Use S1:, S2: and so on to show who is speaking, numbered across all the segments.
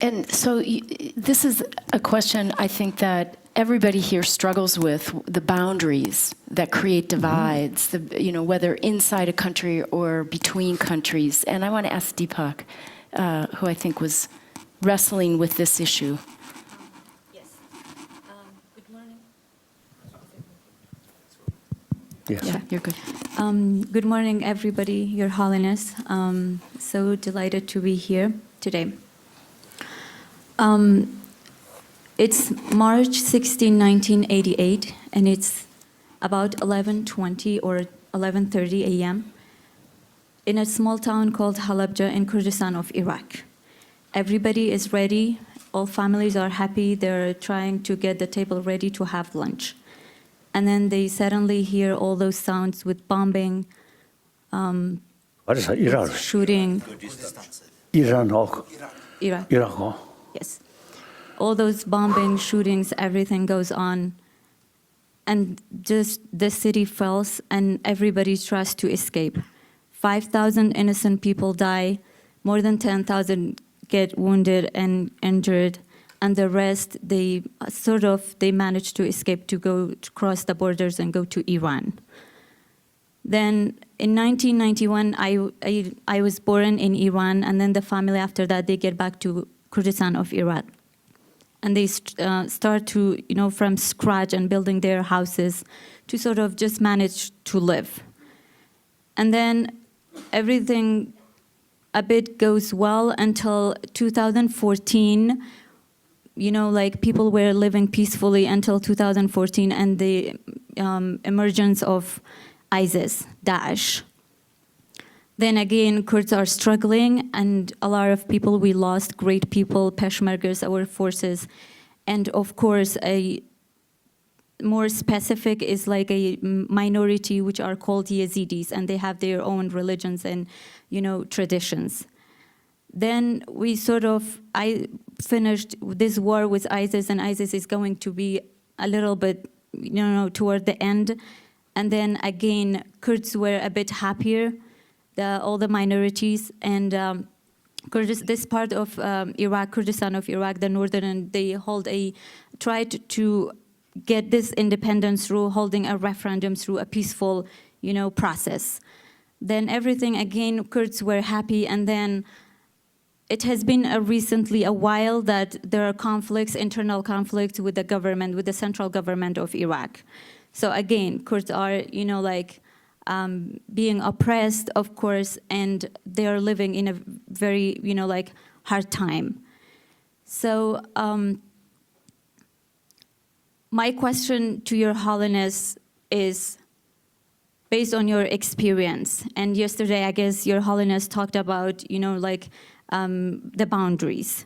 S1: And so this is a question I think that everybody here struggles with, the boundaries that create divides, whether inside a country or between countries. And I want to ask Deepak, who I think was wrestling with this issue.
S2: Yes. Good morning.
S3: Yes.
S1: Yeah, you're good.
S2: Good morning, everybody, Your Holiness. So delighted to be here today. It's March 16, 1988, and it's about 11:20 or 11:30 a.m. in a small town called Halabja in Kurdistan of Iraq. Everybody is ready. All families are happy. They're trying to get the table ready to have lunch. And then they suddenly hear all those sounds with bombing, shooting.
S3: Iraq.
S2: Yes. All those bombing, shootings, everything goes on. And just the city falls and everybody tries to escape. 5,000 innocent people die. More than 10,000 get wounded and injured. And the rest, they manage to escape to cross the borders and go to Iran. Then in 1991, I was born in Iran, and then the family after that, they get back to Kurdistan of Iraq. And they start to, from scratch and building their houses to sort of just manage to live. And then everything a bit goes well until 2014. People were living peacefully until 2014 and the emergence of ISIS, Daesh. Then again, Kurds are struggling, and a lot of people we lost, great people, Peshmergas, our forces. And of course, a more specific is like a minority which are called Yazidis, and they have their own religions and, traditions. Then I finished this war with ISIS, and ISIS is going to be a little bit, toward the end. And then again, Kurds were a bit happier, all the minorities, and this part of Iraq, Kurdistan of Iraq, the northern, they tried to get this independence through holding a referendum through a peaceful, process. Then everything again, Kurds were happy, and then it has been recently a while that there are conflicts, internal conflicts with the government, with the central government of Iraq. So again, Kurds are, being oppressed, of course, and they are living in a very, hard time. So my question to Your Holiness is, based on your experience, and yesterday, I guess, Your Holiness talked about, the boundaries.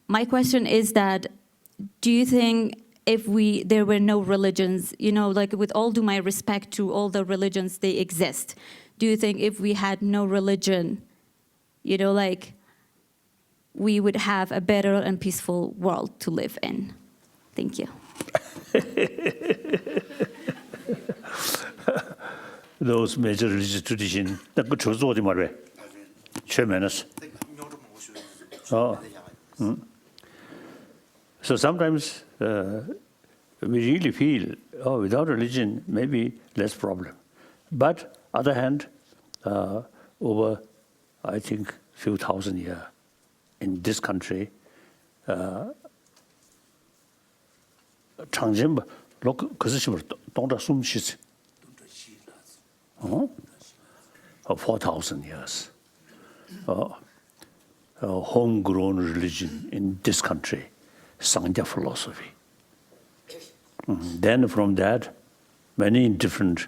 S2: My question is that, do you think if there were no religions, with all due my respect to all the religions, they exist, do you think if we had no religion, we would have a better and peaceful world to live in? Thank you.
S3: Those major religious traditions, So sometimes we really feel, without religion, maybe less problem. But other hand, over, I think, few thousand years in this country, 장진바 그것이 동다 숨쉬지. 4,000 years. Homegrown religion in this country, Sangha philosophy. Then from that, many different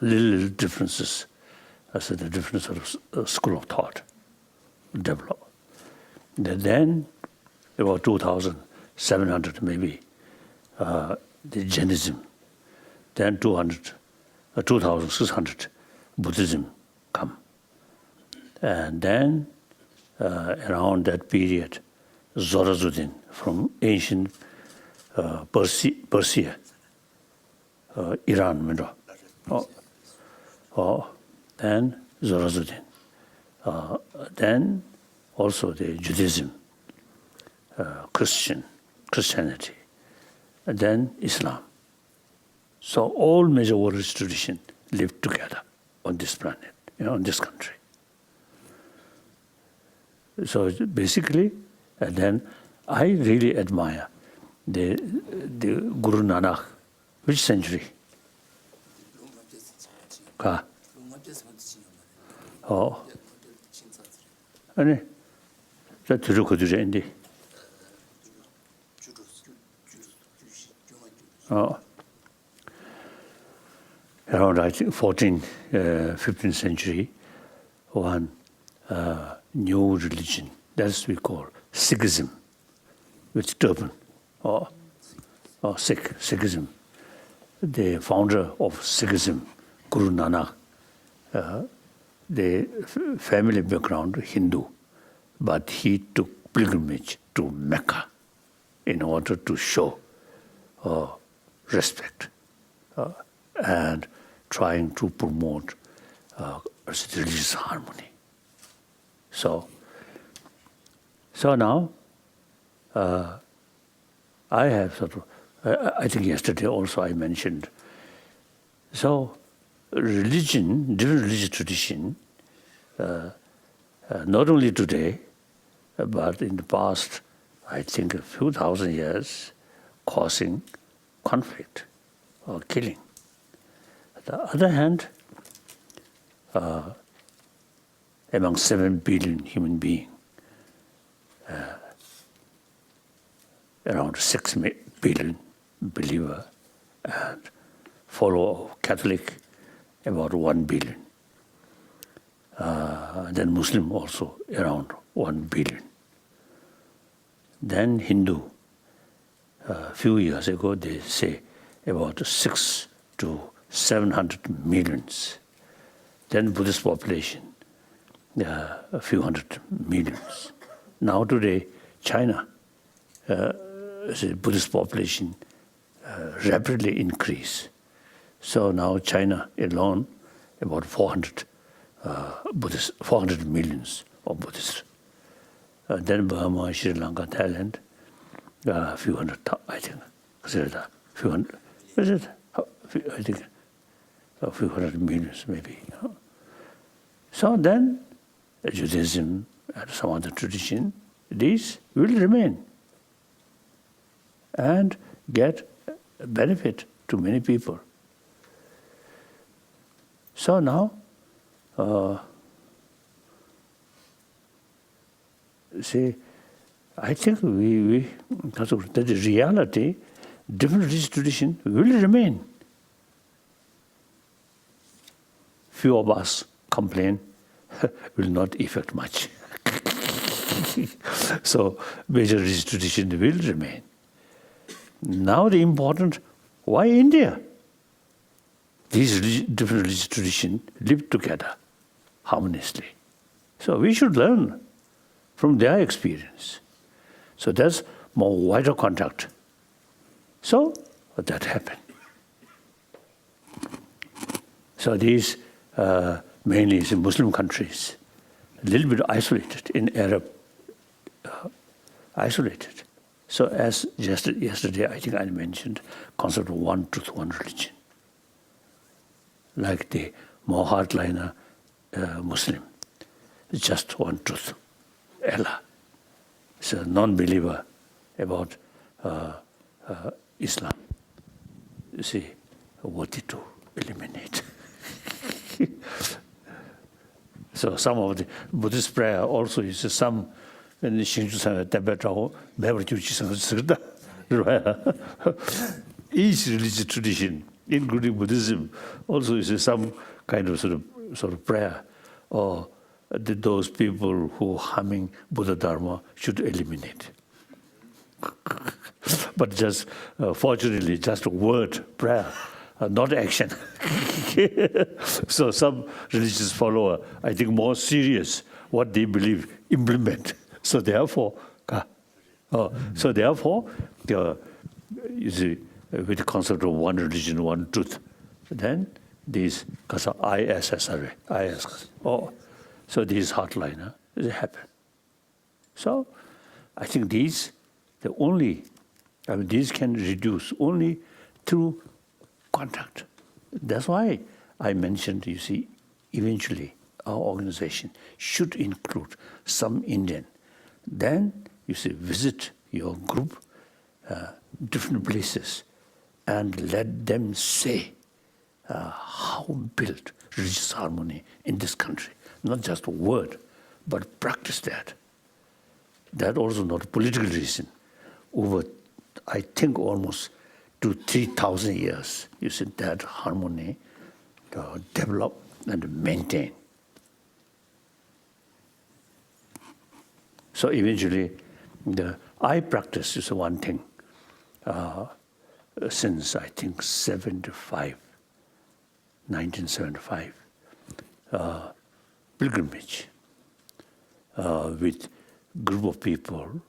S3: little differences, the different sort of school of thought develop. Then about 2,700 maybe, the Jainism. Then 2,600 Buddhism come. And then around that period, Zoroastrianism from ancient Persia, Iran. Then Zoroastrianism. Then also the Judaism, Christianity, and then Islam. So all major world traditions live together on this planet, on this country. So basically, and then I really admire the Guru Nanak. Which century? Oh, and that is around, I think, 14th, 15th century, one new religion, that's we call Sikhism, with turban, or Sikhism. The founder of Sikhism, Guru Nanak, the family background Hindu, but he took pilgrimage to Mecca in order to show respect and trying to promote religious harmony. So now I have sort of, I think yesterday also I mentioned, so religion, different religious tradition, not only today, but in the past, I think a few thousand years, causing conflict or killing. On the other hand, among 7 billion human beings, around 6 billion believer and follower of Catholic, about 1 billion. Then Muslim also around 1 billion. Then Hindu, a few years ago they say about 600 to 700 millions. Then Buddhist population, a few hundred millions. Now today, China, the Buddhist population rapidly increase. So now China alone, about 400 millions of Buddhists. Then Burma, Sri Lanka, Thailand, a few hundred, I think. Consider that. Few hundred, is it? I think a few hundred millions maybe. So then Judaism and some other tradition, these will remain and get benefit to many people. So now, see, I think that the reality, different religious tradition will remain. Few of us complain, will not affect much. So major religious tradition will remain. Now the important, why India? These different religious traditions live together harmoniously. So we should learn from their experience. So there's more wider contact. So that happened. So these mainly in Muslim countries, a little bit isolated, in Arab, isolated. So as yesterday, I think I mentioned, concept of one truth, one religion. Like the more hardliner Muslim, just one truth, Allah. It's a non-believer about Islam. You see, what to eliminate. So some of the Buddhist prayer also is some in the Tibetan, each religious tradition, including Buddhism, also is some kind of sort of prayer, or that those people who harming Buddha Dharma should eliminate. But just fortunately, just a word prayer, not action. So some religious follower, I think, more serious what they believe, implement. So therefore, you see, with the concept of one religion, one truth, then these ISSRA, so these hardliner, they happen. So I think these can reduce only through contact. That's why I mentioned, you see, eventually our organization should include some Indian. Then, you see, visit your group, different places, and let them say how build religious harmony in this country. Not just a word, but practice that. That also not a political reason. Over, I think, almost 3,000 years, you see that harmony develop and maintain. So eventually, I practice is one thing since I think 1975, pilgrimage with group of people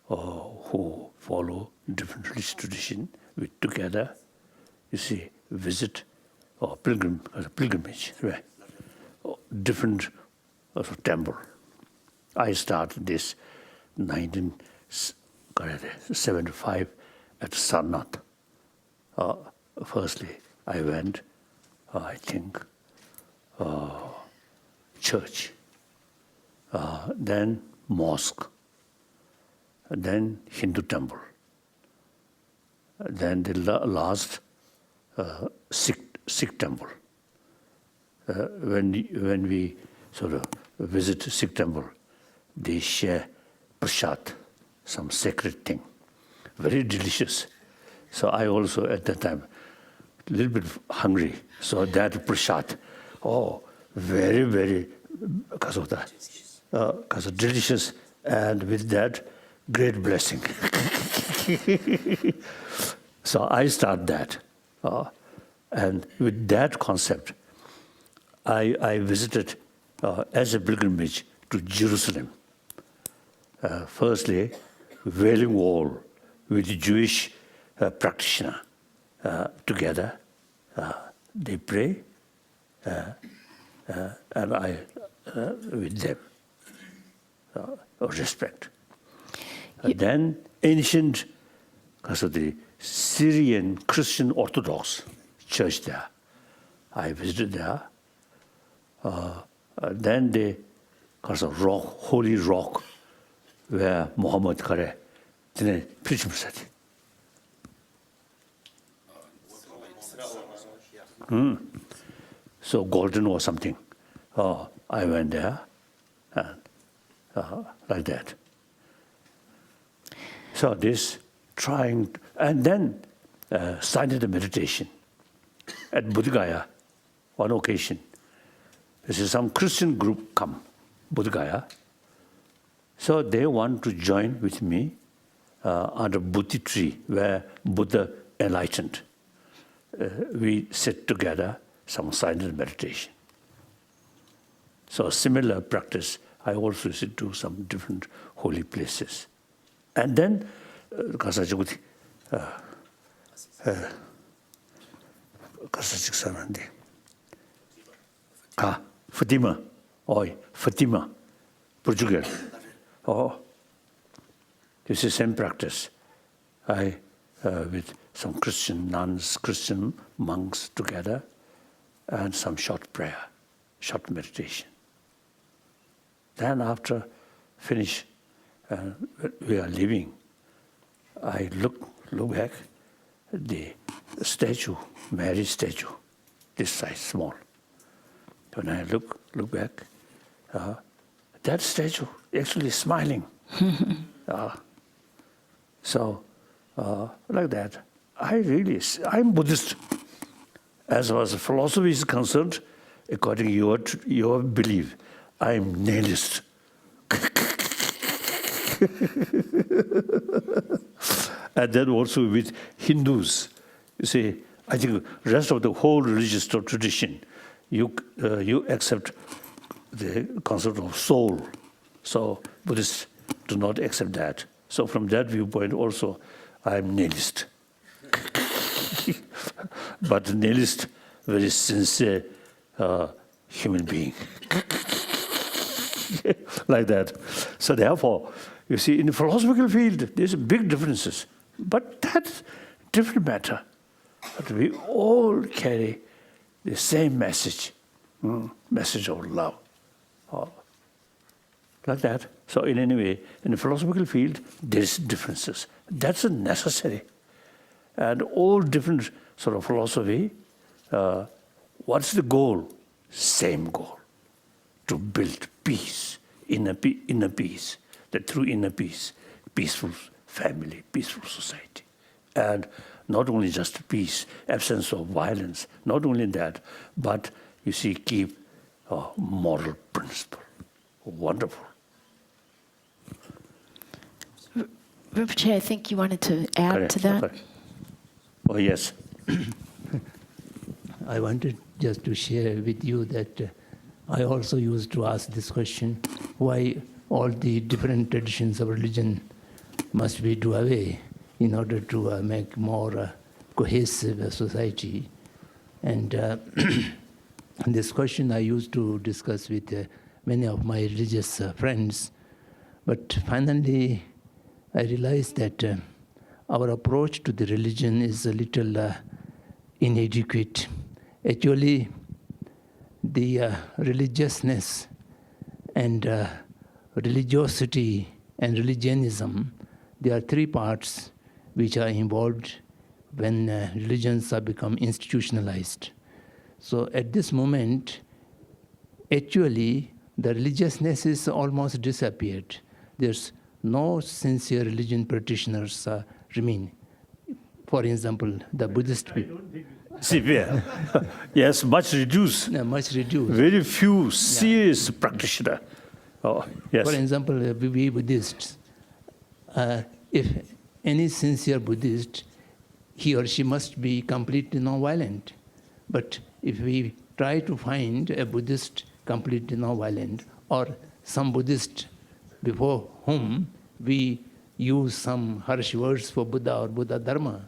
S3: who follow different religious tradition. We together, you see, visit or pilgrimage, right? Different temple. I started this 1975 at Sarnath. Firstly, I went, I think, church, then mosque, then Hindu temple, then the last Sikh temple. When we sort of visit Sikh temple, they share prasad, some sacred thing, very delicious. So I also at that time a little bit hungry. So that prasad, very, very, because of delicious, and with that, great blessing. So I start that, and with that concept, I visited as a pilgrimage to Jerusalem. Firstly, Wailing Wall with Jewish practitioner together. They pray, and I with them respect. Then ancient, because of the Syrian Christian Orthodox church there, I visited there. Then the because of rock, holy rock, where Muhammad Kare didn't preach Messiah. So golden or something. I went there, and like that. So this trying, and then silent meditation at Bodh Gaya, one occasion. This is some Christian group come, Bodh Gaya. So they want to join with me under Bodhi tree where Buddha enlightened. We sit together, some silent meditation. So similar practice, I also used to do some different holy places. And then, Kasachik Sarandi. Fatima, Fatima, Portugal. This is same practice. I with some Christian nuns, Christian monks together, and some short prayer, short meditation. Then after finish, we are leaving. I look back, the statue, Mary statue, this size, small. When I look back, that statue actually smiling. So, like that, I'm Buddhist. As far as philosophy is concerned, according to your belief, I'm nihilist. And then also with Hindus, you see, I think rest of the whole religious tradition, you accept the concept of soul. So Buddhists do not accept that. So from that viewpoint also, I'm nihilist. But nihilist, very sincere human being. like that. So therefore, you see, in the philosophical field, there's big differences. But that's different matter. But we all carry the same message, message of love. Like that. So in any way, in the philosophical field, there's differences. That's necessary. And all different sort of philosophy, what's the goal? Same goal. To build peace, inner peace. That through inner peace, peaceful family, peaceful society. And not only just peace, absence of violence, not only that, but you see, keep a moral principle. Wonderful.
S1: Rinpoche, I think you wanted to add to that.
S3: Okay. Oh, yes.
S4: I wanted just to share with you that I also used to ask this question, why all the different traditions of religion must be do away in order to make more cohesive society. And this question I used to discuss with many of my religious friends. But finally, I realized that our approach to the religion is a little inadequate. Actually, the religiousness and religiosity and religionism, there are three parts which are involved when religions are become institutionalized. So at this moment, actually, the religiousness is almost disappeared. There's no sincere religion practitioners remain. For example, the Buddhist people.
S3: Severe. Yes, much reduced.
S4: Much reduced.
S3: Very few serious practitioners. Oh, yes.
S4: For example, we Buddhists, if any sincere Buddhist, he or she must be completely non-violent. But if we try to find a Buddhist completely non-violent, or some Buddhist before whom we use some harsh words for Buddha or Buddha Dharma,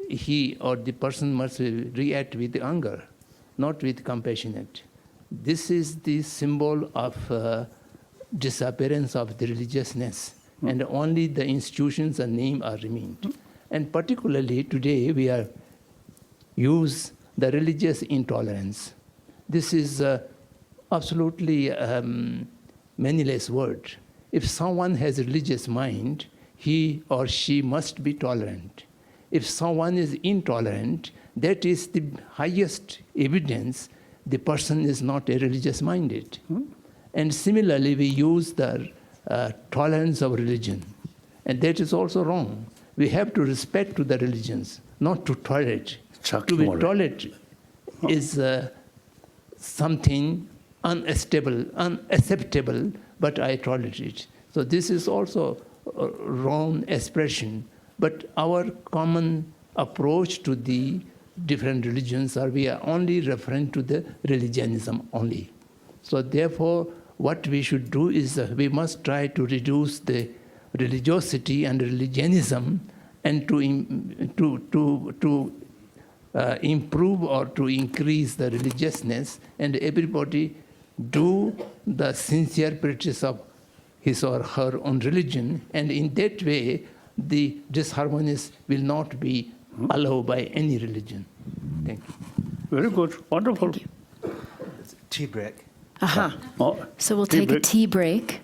S4: he or the person must react with anger, not with compassionate. This is the symbol of disappearance of the religiousness, and only the institutions and name are remained. And particularly today we are use the religious intolerance. This is absolutely meaningless word. If someone has a religious mind, he or she must be tolerant. If someone is intolerant, that is the highest evidence the person is not a religious minded. And similarly, we use the tolerance of religion. And that is also wrong. We have to respect to the religions, not to tolerate. To be tolerant is something unacceptable, but I tolerate it. So this is also a wrong expression. But our common approach to the different religions are we are only referring to the religionism only. So therefore, what we should do is we must try to reduce the religiosity and religionism, and to improve or to increase the religiousness, and everybody do the sincere practice of his or her own religion, and in that way the disharmonies will not be allowed by any religion. Thank you.
S3: Very good. Wonderful.
S1: Thank you.
S5: Tea break.
S1: Uh-huh.
S3: Oh,
S1: So we'll
S3: tea
S1: take a
S3: break.
S1: tea break.